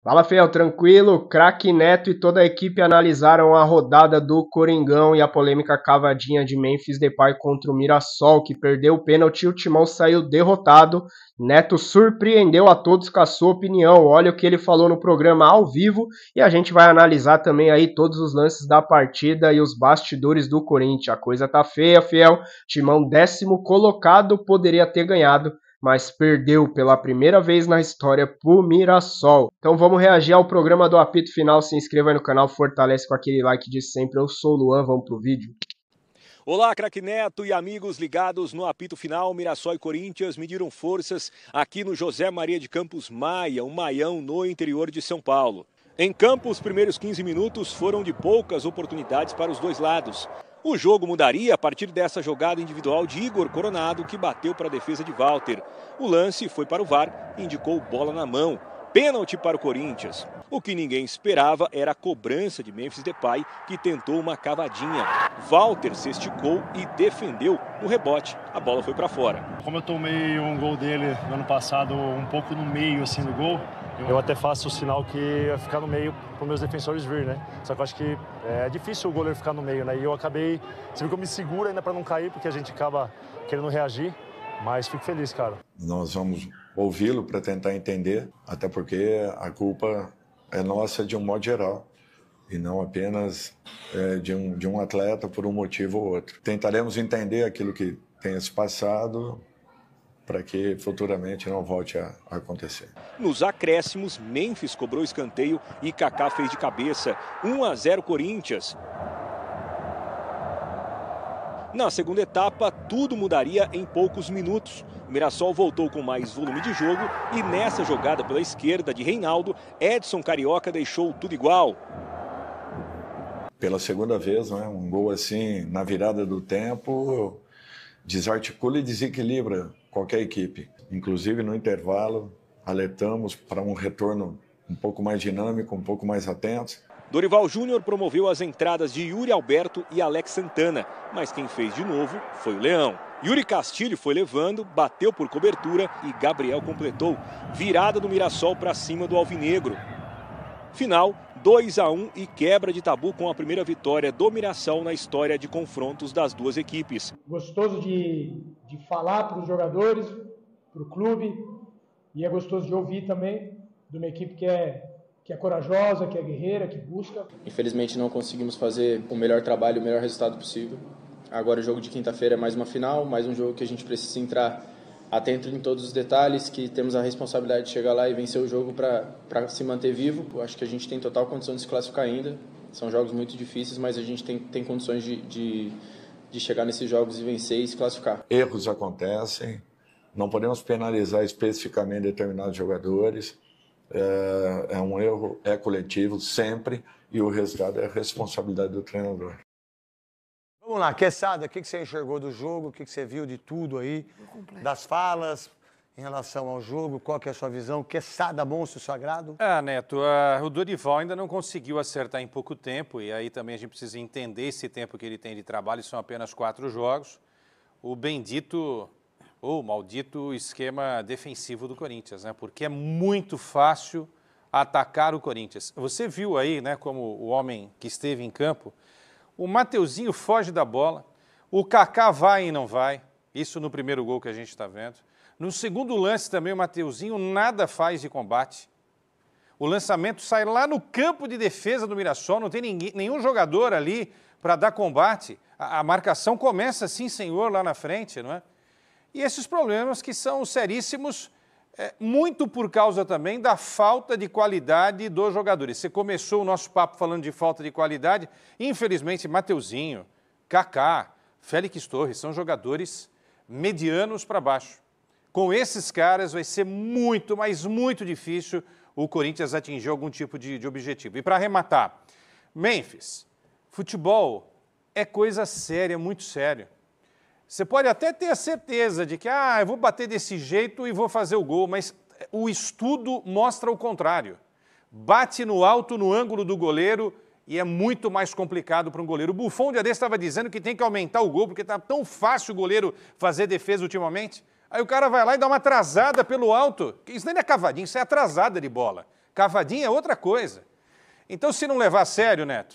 Fala, Fiel, tranquilo? Craque Neto e toda a equipe analisaram a rodada do Coringão e a polêmica cavadinha de Memphis Depay contra o Mirassol, que perdeu o pênalti e o Timão saiu derrotado. Neto surpreendeu a todos com a sua opinião. Olha o que ele falou no programa ao vivo e a gente vai analisar também aí todos os lances da partida e os bastidores do Corinthians. A coisa tá feia, Fiel. Timão 10º colocado poderia ter ganhado, mas perdeu pela primeira vez na história pro Mirassol. Então vamos reagir ao programa do apito final. Se inscreva aí no canal, fortalece com aquele like de sempre. Eu sou o Luan, vamos pro vídeo. Olá, craque Neto e amigos ligados no apito final. Mirassol e Corinthians mediram forças aqui no José Maria de Campos Maia, um maião no interior de São Paulo. Em campo, os primeiros 15 minutos foram de poucas oportunidades para os dois lados. O jogo mudaria a partir dessa jogada individual de Igor Coronado, que bateu para a defesa de Walter. O lance foi para o VAR e indicou bola na mão. Pênalti para o Corinthians. O que ninguém esperava era a cobrança de Memphis Depay, que tentou uma cavadinha. Walter se esticou e defendeu no rebote. A bola foi para fora. Como eu tomei um gol dele no ano passado, um pouco no meio assim do gol, eu até faço o sinal que ia ficar no meio para os meus defensores vir, né? Só que eu acho que é difícil o goleiro ficar no meio, né? E eu acabei, você viu que eu me seguro ainda para não cair, porque a gente acaba querendo reagir. Mas fico feliz, cara. Nós vamos ouvi-lo para tentar entender, até porque a culpa é nossa de um modo geral e não apenas de um atleta por um motivo ou outro. Tentaremos entender aquilo que tenha se passado para que futuramente não volte a acontecer. Nos acréscimos, Memphis cobrou escanteio e Kaká fez de cabeça. 1-0 Corinthians. Na segunda etapa, tudo mudaria em poucos minutos. O Mirassol voltou com mais volume de jogo e nessa jogada pela esquerda de Reinaldo, Edson Carioca deixou tudo igual. Pela segunda vez, né, um gol assim, na virada do tempo, desarticula e desequilibra qualquer equipe. Inclusive, no intervalo, alertamos para um retorno um pouco mais dinâmico, um pouco mais atento. Dorival Júnior promoveu as entradas de Yuri Alberto e Alex Santana, mas quem fez de novo foi o Leão. Yuri Castilho foi levando, bateu por cobertura e Gabriel completou. Virada do Mirassol para cima do Alvinegro. Final, 2-1 e quebra de tabu com a primeira vitória do Mirassol na história de confrontos das duas equipes. Gostoso de falar para os jogadores, para o clube, e é gostoso de ouvir também de uma equipe que é corajosa, que é guerreira, que busca. Infelizmente não conseguimos fazer o melhor trabalho, o melhor resultado possível. Agora o jogo de quinta-feira é mais uma final, mais um jogo que a gente precisa entrar atento em todos os detalhes, que temos a responsabilidade de chegar lá e vencer o jogo para se manter vivo. Eu acho que a gente tem total condição de se classificar ainda. São jogos muito difíceis, mas a gente tem condições de chegar nesses jogos e vencer e se classificar. Erros acontecem, não podemos penalizar especificamente determinados jogadores. É um erro, é coletivo sempre, e o resultado é a responsabilidade do treinador. Vamos lá, Quesada, o que você enxergou do jogo, o que você viu de tudo aí, das falas em relação ao jogo, qual que é a sua visão? Quesada, monstro sagrado? Neto, o Dorival ainda não conseguiu acertar em pouco tempo, e aí também a gente precisa entender esse tempo que ele tem de trabalho, são apenas 4 jogos. O bendito ou maldito esquema defensivo do Corinthians, né? Porque é muito fácil atacar o Corinthians. Você viu aí, né, como o homem que esteve em campo, o Mateuzinho foge da bola, o Kaká vai e não vai, isso no primeiro gol que a gente está vendo. No segundo lance também o Mateuzinho nada faz de combate. O lançamento sai lá no campo de defesa do Mirassol, não tem nenhum jogador ali para dar combate. A marcação começa assim, senhor, lá na frente, não é? E esses problemas que são seríssimos, muito por causa também da falta de qualidade dos jogadores. Você começou o nosso papo falando de falta de qualidade, infelizmente Mateuzinho, Kaká, Félix Torres são jogadores medianos para baixo. Com esses caras vai ser muito, mas muito difícil o Corinthians atingir algum tipo de objetivo. E para arrematar, Memphis, futebol é coisa séria, muito séria. Você pode até ter a certeza de que, eu vou bater desse jeito e vou fazer o gol, mas o estudo mostra o contrário. Bate no alto, no ângulo do goleiro, e é muito mais complicado para um goleiro. O Buffon de estava dizendo que tem que aumentar o gol, porque está tão fácil o goleiro fazer defesa ultimamente. Aí o cara vai lá e dá uma atrasada pelo alto. Isso nem é cavadinho, isso é atrasada de bola. Cavadinha é outra coisa. Então, se não levar a sério, Neto,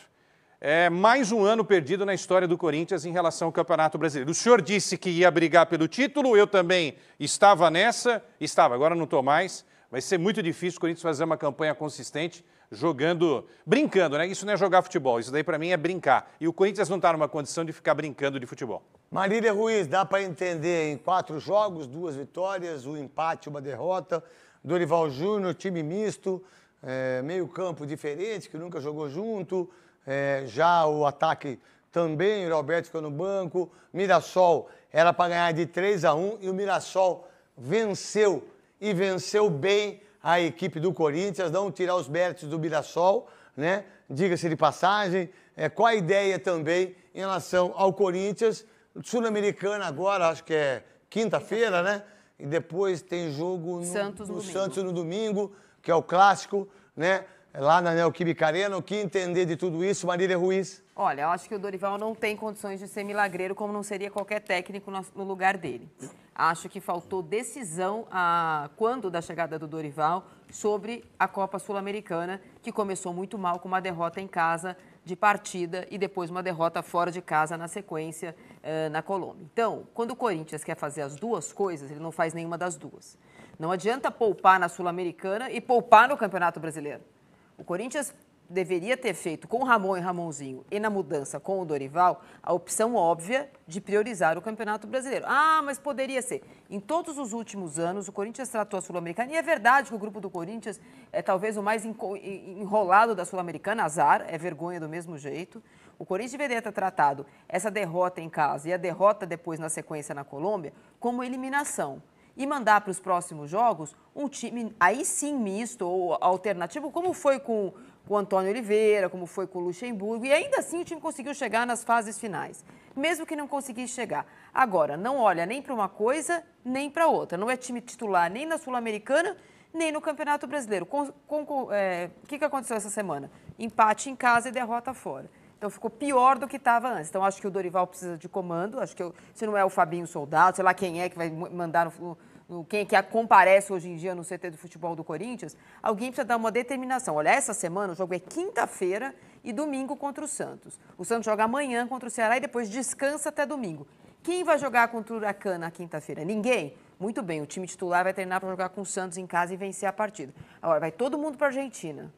é mais um ano perdido na história do Corinthians em relação ao Campeonato Brasileiro. O senhor disse que ia brigar pelo título, eu também estava nessa, agora não estou mais. Vai ser muito difícil o Corinthians fazer uma campanha consistente, brincando, né? Isso não é jogar futebol, isso daí para mim é brincar. E o Corinthians não está numa condição de ficar brincando de futebol. Marília Ruiz, dá para entender em 4 jogos, 2 vitórias, 1 empate, 1 derrota. Dorival Júnior, time misto, meio campo diferente, que nunca jogou junto. Já o ataque também, o Roberto ficou no banco. Mirassol era para ganhar de 3-1 e o Mirassol venceu. E venceu bem a equipe do Corinthians, não tirar os méritos do Mirassol, né? Diga-se de passagem. Qual a ideia também em relação ao Corinthians? Sul-Americana agora, acho que é quinta-feira, né? E depois tem jogo no Santos no domingo, que é o clássico, né? Lá na Neoquímica Arena. O que entender de tudo isso, Marília Ruiz? Olha, eu acho que o Dorival não tem condições de ser milagreiro, como não seria qualquer técnico no lugar dele. Acho que faltou decisão quando da chegada do Dorival sobre a Copa Sul-Americana, que começou muito mal com uma derrota em casa de partida e depois uma derrota fora de casa na sequência na Colômbia. Então, quando o Corinthians quer fazer as duas coisas, ele não faz nenhuma das duas. Não adianta poupar na Sul-Americana e poupar no Campeonato Brasileiro. O Corinthians deveria ter feito com o Ramon e Ramonzinho e na mudança com o Dorival a opção óbvia de priorizar o Campeonato Brasileiro. Ah, mas poderia ser. Em todos os últimos anos, o Corinthians tratou a Sul-Americana, e é verdade que o grupo do Corinthians é talvez o mais enrolado da Sul-Americana, azar, é vergonha do mesmo jeito. O Corinthians deveria ter tratado essa derrota em casa e a derrota depois na sequência na Colômbia como eliminação. E mandar para os próximos jogos um time, aí sim, misto ou alternativo, como foi com o Antônio Oliveira, como foi com o Luxemburgo, e ainda assim o time conseguiu chegar nas fases finais, mesmo que não conseguisse chegar. Agora, não olha nem para uma coisa, nem para outra. Não é time titular nem na Sul-Americana, nem no Campeonato Brasileiro. O que aconteceu essa semana? Empate em casa e derrota fora. Então, ficou pior do que estava antes. Então, acho que o Dorival precisa de comando. Acho que se não é o Fabinho Soldado, sei lá quem é que vai mandar, quem é que comparece hoje em dia no CT do futebol do Corinthians, alguém precisa dar uma determinação. Olha, essa semana o jogo é quinta-feira e domingo contra o Santos. O Santos joga amanhã contra o Ceará e depois descansa até domingo. Quem vai jogar contra o Huracan na quinta-feira? Ninguém? Muito bem, o time titular vai treinar para jogar com o Santos em casa e vencer a partida. Agora, vai todo mundo para a Argentina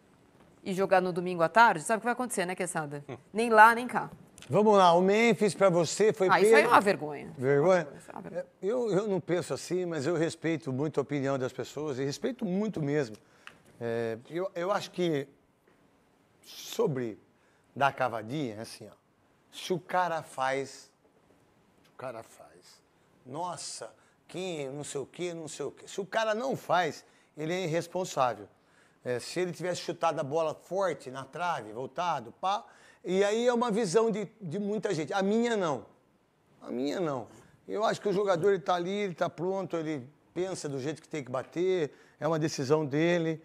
e jogar no domingo à tarde, sabe o que vai acontecer, né, Quesada? Nem lá, nem cá. Vamos lá, o Memphis para você foi... Isso aí é uma vergonha. Vergonha? Eu não penso assim, mas eu respeito muito a opinião das pessoas, e respeito muito mesmo. Eu acho que sobre dar cavadinha, assim, ó, se o cara faz, nossa, quem não sei o quê, não sei o quê. Se o cara não faz, ele é irresponsável. Se ele tivesse chutado a bola forte na trave, voltado, pá, e aí é uma visão de muita gente. A minha não. Eu acho que o jogador está ali, ele está pronto, ele pensa do jeito que tem que bater, é uma decisão dele.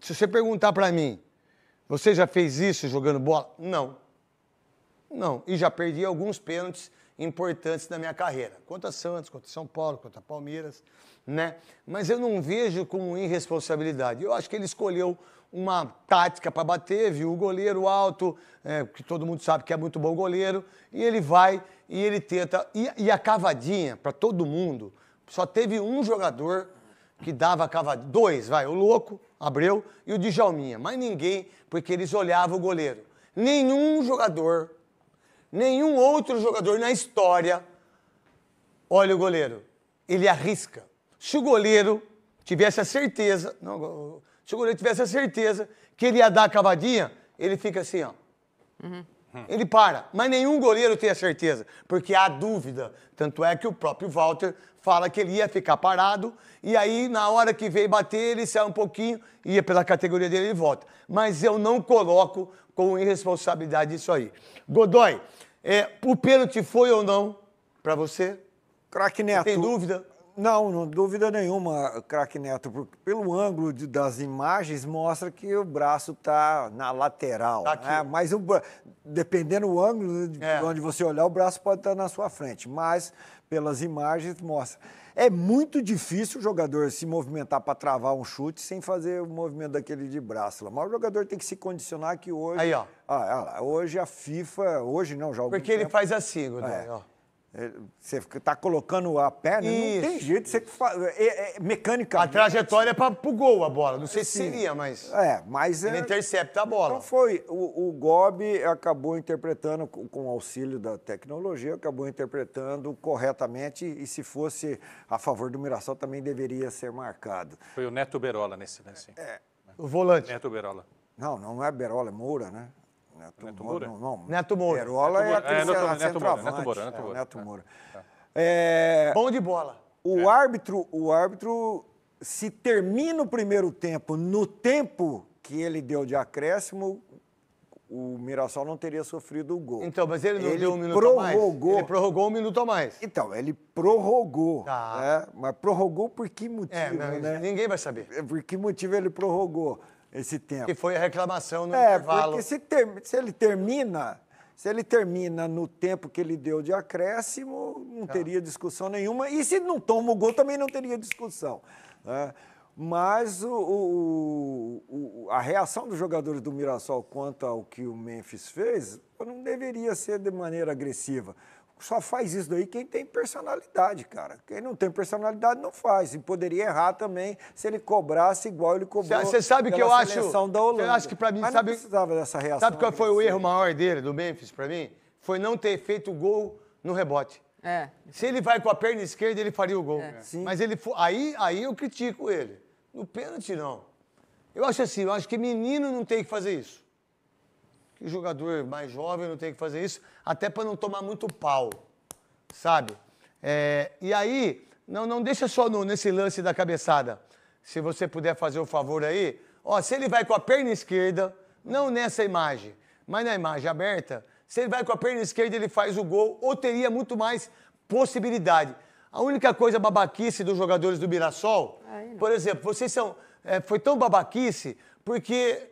Se você perguntar para mim, você já fez isso jogando bola? Não. E já perdi alguns pênaltis importantes na minha carreira. Contra Santos, contra São Paulo, contra Palmeiras, né? Mas eu não vejo como irresponsabilidade. Eu acho que ele escolheu uma tática para bater, viu o goleiro alto, que todo mundo sabe que é muito bom goleiro, e ele vai e ele tenta. E a cavadinha, para todo mundo, só teve um jogador que dava cavadinha. 2, o Louco, Abreu, e o Djalminha. Mas ninguém, porque eles olhavam o goleiro. Nenhum outro jogador na história olha o goleiro. Ele arrisca. Se o goleiro tivesse a certeza, que ele ia dar a cavadinha, ele fica assim, ó. Ele para. Mas nenhum goleiro tem a certeza, porque há dúvida. Tanto é que o próprio Walter fala que ele ia ficar parado, e aí, na hora que veio bater, ele sai um pouquinho, ia pela categoria dele e volta. Mas eu não coloco com irresponsabilidade isso aí. Godoy, o pênalti foi ou não para você? Craque Neto. Tem dúvida? Não dúvida nenhuma, craque Neto, porque pelo ângulo das imagens mostra que o braço está na lateral. Tá aqui. Né? Mas dependendo do ângulo de onde você olhar, o braço pode estar na sua frente, mas pelas imagens mostra. É muito difícil o jogador se movimentar para travar um chute sem fazer o movimento daquele de braço lá. Mas o jogador tem que se condicionar que hoje... Aí, ó. Hoje a FIFA... Hoje não, já há algum Porque ele tempo, faz assim, Godoy, ó. Você está colocando a perna, não tem jeito, você mecanicamente... A trajetória é para o gol a bola, não sei se seria, mas... mas... Ele intercepta a bola. Então foi, o Gobi acabou interpretando, com o auxílio da tecnologia, acabou interpretando corretamente e se fosse a favor do Mirassol também deveria ser marcado. Foi o Neto Berola nesse lance. O volante. Neto Berola. Não é Berola, é Moura, né? Neto Moura? Não. Neto Moura. Berola é aquele centroavante. Neto Moura. Bom de bola. O árbitro, se termina o primeiro tempo, no tempo que ele deu de acréscimo, o Mirassol não teria sofrido o gol. Então, mas ele não deu um minuto a mais? Ele prorrogou um minuto a mais. Então, ele prorrogou. Mas prorrogou por que motivo, né? Ninguém vai saber. Por que motivo ele prorrogou esse tempo? Que foi a reclamação no intervalo. Porque se ele termina no tempo que ele deu de acréscimo, não teria discussão nenhuma. E se não toma o gol, também não teria discussão. Né? Mas a reação dos jogadores do Mirassol quanto ao que o Memphis fez não deveria ser de maneira agressiva. Só faz isso daí quem tem personalidade, cara. Quem não tem personalidade não faz. E poderia errar também se ele cobrasse igual ele cobrou. Você sabe que eu acho... Da Holanda. Eu acho que pra mim... Mas sabe, não precisava dessa reação. Sabe qual foi o erro maior dele, do Memphis, pra mim? Foi não ter feito o gol no rebote. Se ele vai com a perna esquerda, ele faria o gol. Mas ele aí eu critico ele. No pênalti, não. Eu acho assim, eu acho que menino não tem que fazer isso. Que jogador mais jovem não tem que fazer isso, até para não tomar muito pau, sabe? E aí, não deixa só nesse lance da cabeçada. Se você puder fazer o favor aí, se ele vai com a perna esquerda, não nessa imagem, mas na imagem aberta, se ele vai com a perna esquerda, ele faz o gol, ou teria muito mais possibilidade. A única coisa babaquice dos jogadores do Mirassol, por exemplo, vocês são... foi tão babaquice, porque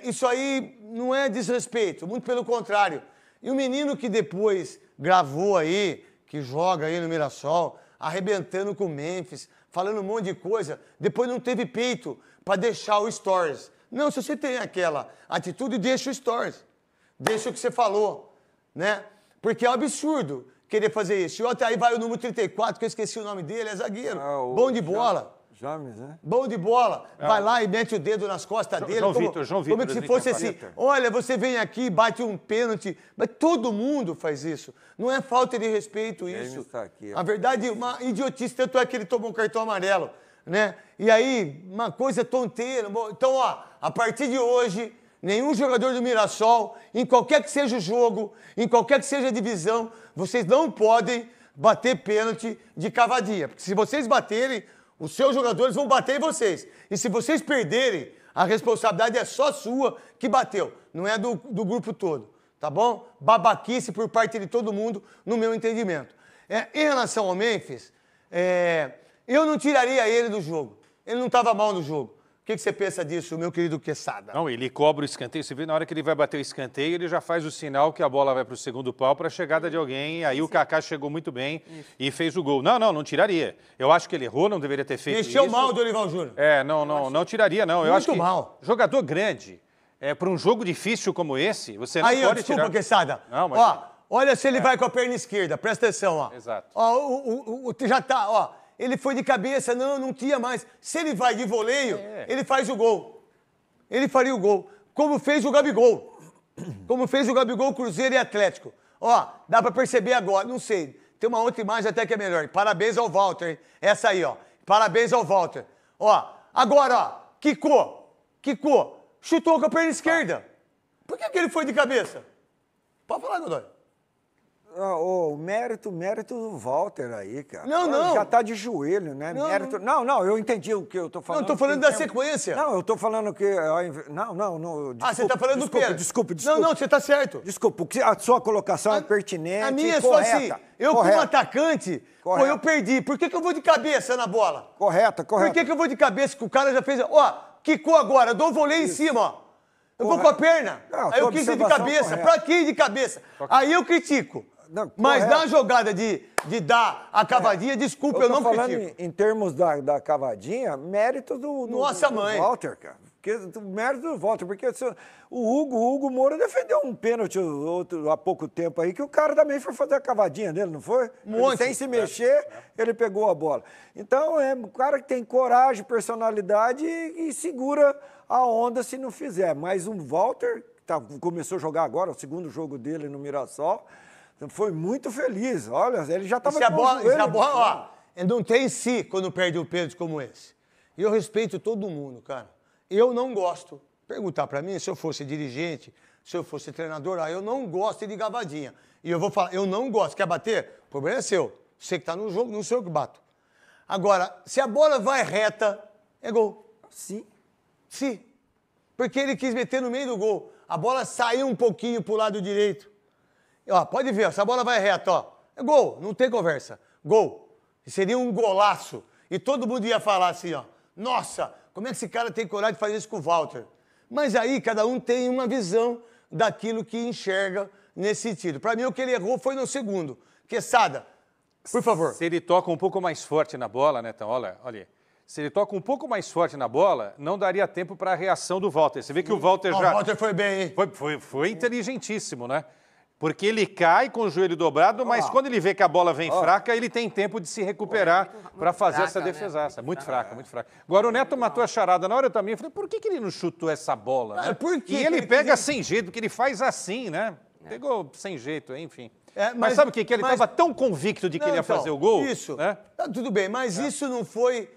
isso aí não é desrespeito, muito pelo contrário. E o menino que depois gravou aí, que joga aí no Mirassol, arrebentando com o Memphis, falando um monte de coisa, depois não teve peito para deixar o Stories. Não, se você tem aquela atitude, deixa o Stories. Deixa o que você falou, né? Porque é um absurdo querer fazer isso. E até aí vai o número 34, que eu esqueci o nome dele, é zagueiro. Bom de bola. James, né? Bom de bola. Vai lá e mete o dedo nas costas dele. João Vitor. Como se fosse assim, olha, você vem aqui, bate um pênalti. Mas todo mundo faz isso. Não é falta de respeito isso. Tá aqui, a verdade, uma idiotice, tanto é que ele tomou um cartão amarelo, né? E aí, uma coisa tonteira. Então, a partir de hoje, nenhum jogador do Mirassol, em qualquer que seja o jogo, em qualquer que seja a divisão, vocês não podem bater pênalti de cavadinha. Porque se vocês baterem, os seus jogadores vão bater em vocês. E se vocês perderem, a responsabilidade é só sua que bateu, não é do grupo todo, tá bom? Babaquice por parte de todo mundo, no meu entendimento. Em relação ao Memphis, eu não tiraria ele do jogo. Ele não estava mal no jogo. O que você pensa disso, meu querido Quesada? Não, ele cobra o escanteio. Você vê, na hora que ele vai bater o escanteio, ele já faz o sinal que a bola vai para o segundo pau para a chegada de alguém. E aí o Kaká chegou muito bem e fez o gol. Não tiraria. Eu acho que ele errou, não deveria ter feito isso. Mexeu mal o Dorival Júnior. Não tiraria, não. Eu acho que mal. Jogador grande, para um jogo difícil como esse, você não pode tirar. Desculpa, Quesada. Não, mas... olha se ele vai com a perna esquerda, presta atenção, Exato. Já tá, ele foi de cabeça, não tinha mais. Se ele vai de voleio, ele faz o gol. Ele faria o gol. Como fez o Gabigol. Como fez o Gabigol, Cruzeiro e Atlético. Dá pra perceber agora, não sei. Tem uma outra imagem até que é melhor. Parabéns ao Walter, hein? Essa aí, Parabéns ao Walter. Agora, quicou. Chutou com a perna esquerda. Por que ele foi de cabeça? Pode falar, Godoy. O mérito do Walter aí, cara. Não. Já tá de joelho, né? Não, eu entendi o que eu tô falando. Não, eu tô falando da sequência. Não, eu tô falando que... Não. Desculpa, você tá falando do pênalti. Desculpa. Não, você tá certo. Desculpa, porque a sua colocação é pertinente. A minha é correta, só assim, eu como atacante, eu perdi. Por que eu vou de cabeça na bola? Correta. Por que eu vou de cabeça que o cara já fez... quicou agora, eu dou o voleio em cima, Eu vou com a perna. Não, aí eu quis ir de cabeça. correta. Pra que ir de cabeça? Aí eu critico. Não, Mas correto. na jogada de dar a cavadinha, desculpa, eu tô não falando critico. em termos da cavadinha, mérito do Nossa, do mãe. Walter, cara. O mérito do Walter, porque o Hugo Moura defendeu um pênalti há pouco tempo aí, que o cara também foi fazer a cavadinha dele, não foi? Monte. Sem se mexer, ele pegou a bola. Então, é um cara que tem coragem, personalidade e segura a onda se não fizer. Mas o Walter, que começou a jogar agora, o segundo jogo dele no Mirassol, foi muito feliz. Olha, ele já estava Se a bola, ó, não tem si quando perde um pênalti como esse. E eu respeito todo mundo, cara. Eu não gosto. Perguntar pra mim, se eu fosse dirigente, se eu fosse treinador, eu não gosto de cavadinha. E eu vou falar, eu não gosto. Quer bater? O problema é seu. Você que tá no jogo, não sou eu que bato. Agora, se a bola vai reta, é gol. Sim. Sim. Porque ele quis meter no meio do gol. A bola saiu um pouquinho pro lado direito. Ó, pode ver, essa bola vai reta, ó. É gol, não tem conversa. Gol. Seria um golaço. E todo mundo ia falar assim, ó. Nossa, como é que esse cara tem coragem de fazer isso com o Walter? Mas aí cada um tem uma visão daquilo que enxerga nesse sentido. Para mim, o que ele errou foi no segundo. Quesada, por favor. Se ele toca um pouco mais forte na bola, Netão, olha. Se ele toca um pouco mais forte na bola, não daria tempo para a reação do Walter. Você vê que o Walter já... O Walter foi bem, hein? Foi inteligentíssimo, né? Porque ele cai com o joelho dobrado, mas quando ele vê que a bola vem fraca, ele tem tempo de se recuperar para fazer essa defesaça. Né? Muito fraca, muito fraca. Agora o Neto matou a charada na hora também. Eu falei, por que ele não chutou essa bola? Né? Por quê? E ele pega sem jeito, porque ele faz assim, né? Pegou sem jeito, enfim. Mas sabe o que? Ele estava tão convicto de que ele ia fazer o gol. Isso. Né? Tudo bem, mas isso não foi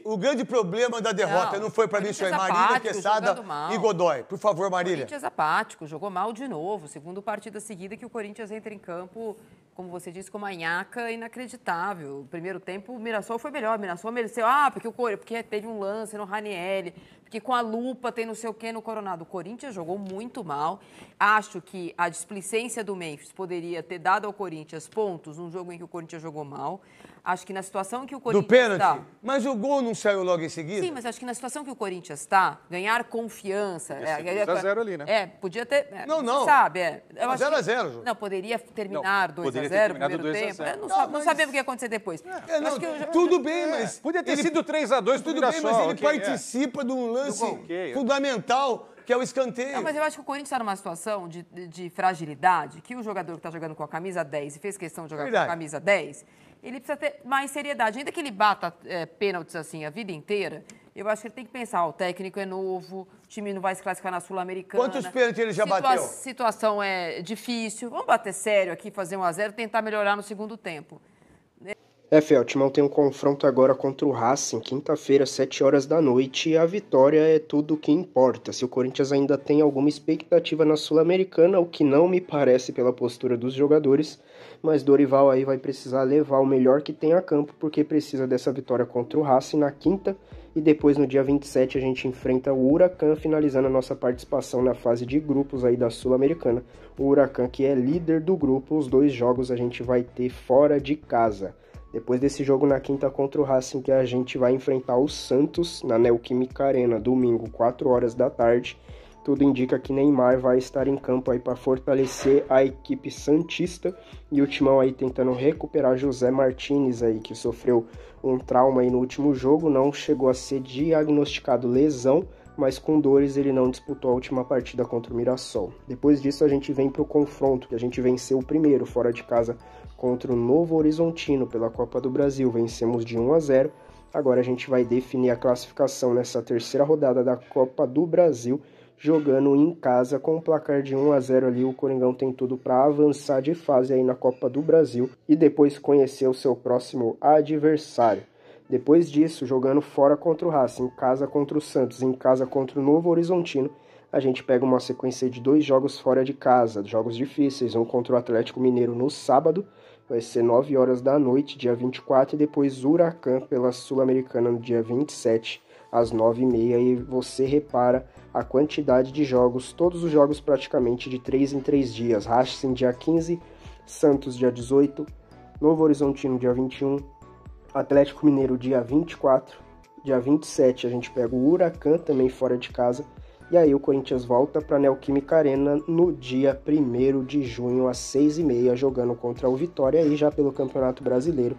o grande problema da derrota. Não foi para mim, senhor Marília, Quesada e Godoy. Por favor, Marília. Corinthians apático, jogou mal de novo. Segundo partida seguida que o Corinthians entra em campo, como você disse, com uma nhaca inacreditável. O primeiro tempo, o Mirassol foi melhor. O Mirassol mereceu, porque teve um lance no Ranieri, porque com a lupa tem não sei o quê no Coronado. O Corinthians jogou muito mal. Acho que a displicência do Memphis poderia ter dado ao Corinthians pontos num jogo em que o Corinthians jogou mal. Acho que na situação que o Corinthians está... Mas o gol não saiu logo em seguida? Sim, mas acho que na situação que o Corinthians está, ganhar confiança... 2-0 ali, né? Podia ter... Não. Sabe, 0-0. Não, poderia terminar 2-0 no primeiro tempo. Não sabemos o que ia acontecer depois. Tudo bem, mas... Podia ter sido 3-2 pro Mirassol. Tudo bem, mas ele participa de um lance fundamental, que é o escanteio. Mas eu acho que o Corinthians está numa situação de fragilidade, que o jogador que está jogando com a camisa 10 e fez questão de jogar com a camisa 10, ele precisa ter mais seriedade. Ainda que ele bata pênaltis assim a vida inteira, eu acho que ele tem que pensar, o técnico é novo, o time não vai se classificar na Sul-Americana. Quantos pênaltis ele já bateu? A situação é difícil. Vamos bater sério aqui, fazer 1-0 e tentar melhorar no segundo tempo. Fé, o Timão tem um confronto agora contra o Racing, quinta-feira, 7 horas da noite, e a vitória é tudo o que importa. Se o Corinthians ainda tem alguma expectativa na Sul-Americana, o que não me parece pela postura dos jogadores, mas Dorival aí vai precisar levar o melhor que tem a campo, porque precisa dessa vitória contra o Racing na quinta, e depois no dia 27 a gente enfrenta o Huracan, finalizando a nossa participação na fase de grupos aí da Sul-Americana. O Huracan, que é líder do grupo, os 2 jogos a gente vai ter fora de casa. Depois desse jogo na quinta contra o Racing, que a gente vai enfrentar o Santos na Neoquímica Arena, domingo, 4 horas da tarde. Tudo indica que Neymar vai estar em campo aí para fortalecer a equipe santista, e o Timão aí tentando recuperar José Martínez aí, que sofreu um trauma aí no último jogo, não chegou a ser diagnosticado lesão, mas com dores ele não disputou a última partida contra o Mirassol. Depois disso a gente vem para o confronto, que a gente venceu o primeiro fora de casa contra o Novo Horizontino pela Copa do Brasil, vencemos de 1-0, agora a gente vai definir a classificação nessa terceira rodada da Copa do Brasil, jogando em casa com um placar de 1-0 ali, o Coringão tem tudo para avançar de fase aí na Copa do Brasil e depois conhecer o seu próximo adversário. Depois disso, jogando fora contra o Racing, em casa contra o Santos, em casa contra o Novo Horizontino, a gente pega uma sequência de 2 jogos fora de casa, jogos difíceis, um contra o Atlético Mineiro no sábado, vai ser 9 horas da noite, dia 24, e depois Huracan pela Sul-Americana no dia 27, às 9h30, e você repara a quantidade de jogos, todos os jogos praticamente de 3 em 3 dias, Racing dia 15, Santos dia 18, Novo Horizontino dia 21, Atlético Mineiro dia 24, Dia 27 a gente pega o Huracan também fora de casa. E aí o Corinthians volta para a Neoquímica Arena no dia 1º de junho às 6h30, jogando contra o Vitória aí já pelo Campeonato Brasileiro.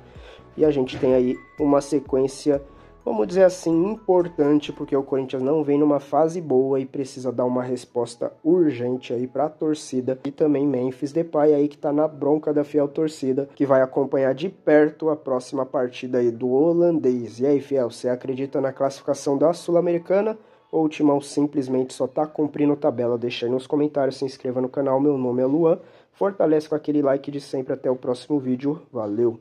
E a gente tem aí uma sequência, vamos dizer assim, importante, porque o Corinthians não vem numa fase boa e precisa dar uma resposta urgente aí para a torcida. E também Memphis Depay aí que tá na bronca da fiel torcida, que vai acompanhar de perto a próxima partida aí do holandês. E aí, fiel, você acredita na classificação da Sul-Americana? Ou o Timão simplesmente só tá cumprindo tabela? Deixa aí nos comentários, se inscreva no canal, meu nome é Luan. Fortalece com aquele like de sempre, até o próximo vídeo, valeu!